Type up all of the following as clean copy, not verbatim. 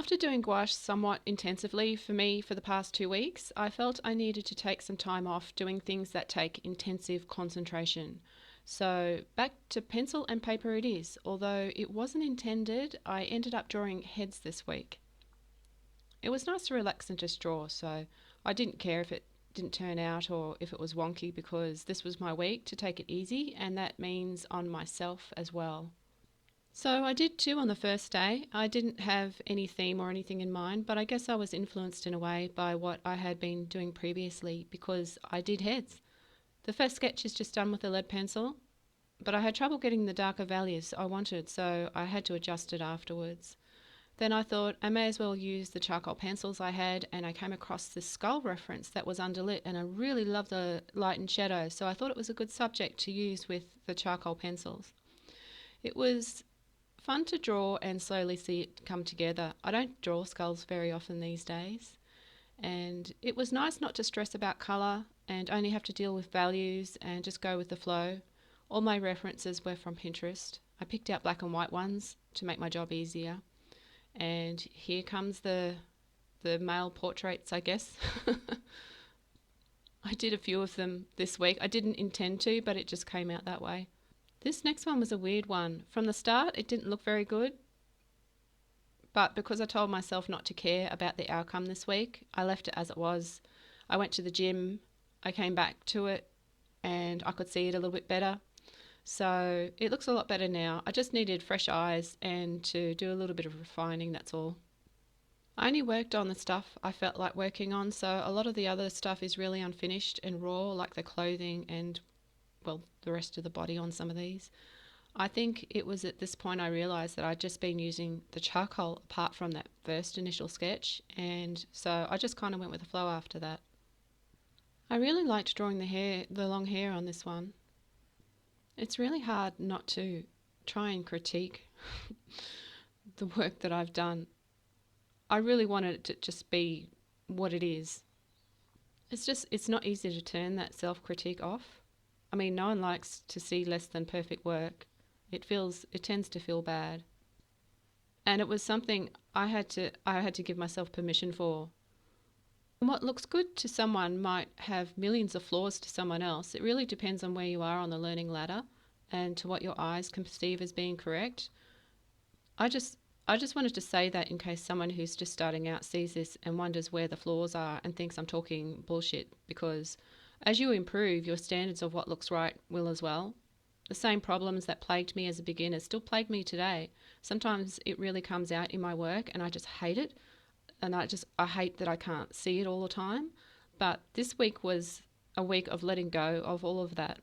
After doing gouache somewhat intensively for me for the past 2 weeks, I felt I needed to take some time off doing things that take intensive concentration. So back to pencil and paper it is. Although it wasn't intended, I ended up drawing heads this week. It was nice to relax and just draw, so I didn't care if it didn't turn out or if it was wonky because this was my week to take it easy, and that means on myself as well. So I did two on the first day. I didn't have any theme or anything in mind, but I guess I was influenced in a way by what I had been doing previously because I did heads. The first sketch is just done with a lead pencil, but I had trouble getting the darker values I wanted, so I had to adjust it afterwards. Then I thought I may as well use the charcoal pencils I had, and I came across this skull reference that was underlit, and I really love the light and shadow, so I thought it was a good subject to use with the charcoal pencils. It was fun to draw and slowly see it come together. I don't draw skulls very often these days, and it was nice not to stress about colour and only have to deal with values and just go with the flow. All my references were from Pinterest. I picked out black and white ones to make my job easier. And here comes the male portraits, I guess. I did a few of them this week. I didn't intend to, but it just came out that way. This next one was a weird one. From the start, it didn't look very good, but because I told myself not to care about the outcome this week, I left it as it was. I went to the gym, I came back to it, and I could see it a little bit better. So it looks a lot better now. I just needed fresh eyes and to do a little bit of refining, that's all. I only worked on the stuff I felt like working on, so a lot of the other stuff is really unfinished and raw, like the clothing and, well, the rest of the body on some of these. I think it was at this point I realised that I'd just been using the charcoal apart from that first initial sketch, and so I just kind of went with the flow after that. I really liked drawing the long hair on this one. It's really hard not to try and critique the work that I've done. I really wanted it to just be what it is. It's not easy to turn that self-critique off. I mean, no one likes to see less than perfect work. It tends to feel bad. And it was something I had to give myself permission for. And what looks good to someone might have millions of flaws to someone else. It really depends on where you are on the learning ladder and to what your eyes can perceive as being correct. I just I just wanted to say that in case someone who's just starting out sees this and wonders where the flaws are and thinks I'm talking bullshit, because as you improve, your standards of what looks right will as well. The same problems that plagued me as a beginner still plague me today. Sometimes it really comes out in my work and I just hate it. And I hate that I can't see it all the time. But this week was a week of letting go of all of that.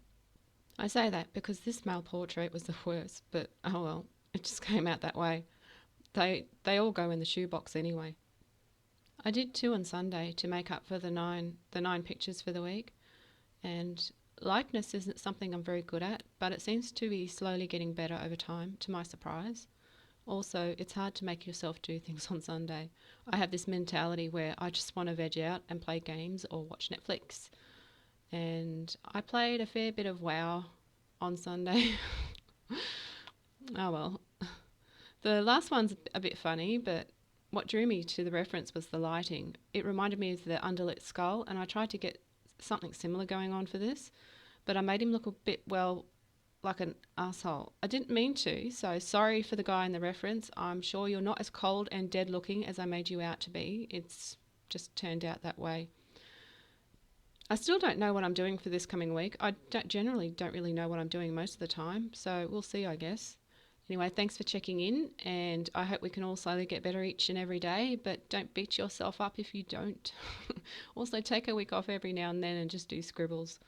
I say that because this male portrait was the worst, but oh well, it just came out that way. They all go in the shoebox anyway. I did two on Sunday to make up for the nine pictures for the week, and likeness isn't something I'm very good at, but it seems to be slowly getting better over time, to my surprise. Also, it's hard to make yourself do things on Sunday. I have this mentality where I just want to veg out and play games or watch Netflix. And I played a fair bit of WoW on Sunday. Oh well. The last one's a bit funny, but what drew me to the reference was the lighting. It reminded me of the underlit skull, and I tried to get something similar going on for this, but I made him look a bit, well, like an asshole. I didn't mean to, so sorry for the guy in the reference. I'm sure you're not as cold and dead looking as I made you out to be. It's just turned out that way. I still don't know what I'm doing for this coming week. Generally don't really know what I'm doing most of the time, so we'll see, I guess. Anyway, thanks for checking in, and I hope we can all slowly get better each and every day, but don't beat yourself up if you don't. Also, take a week off every now and then and just do scribbles.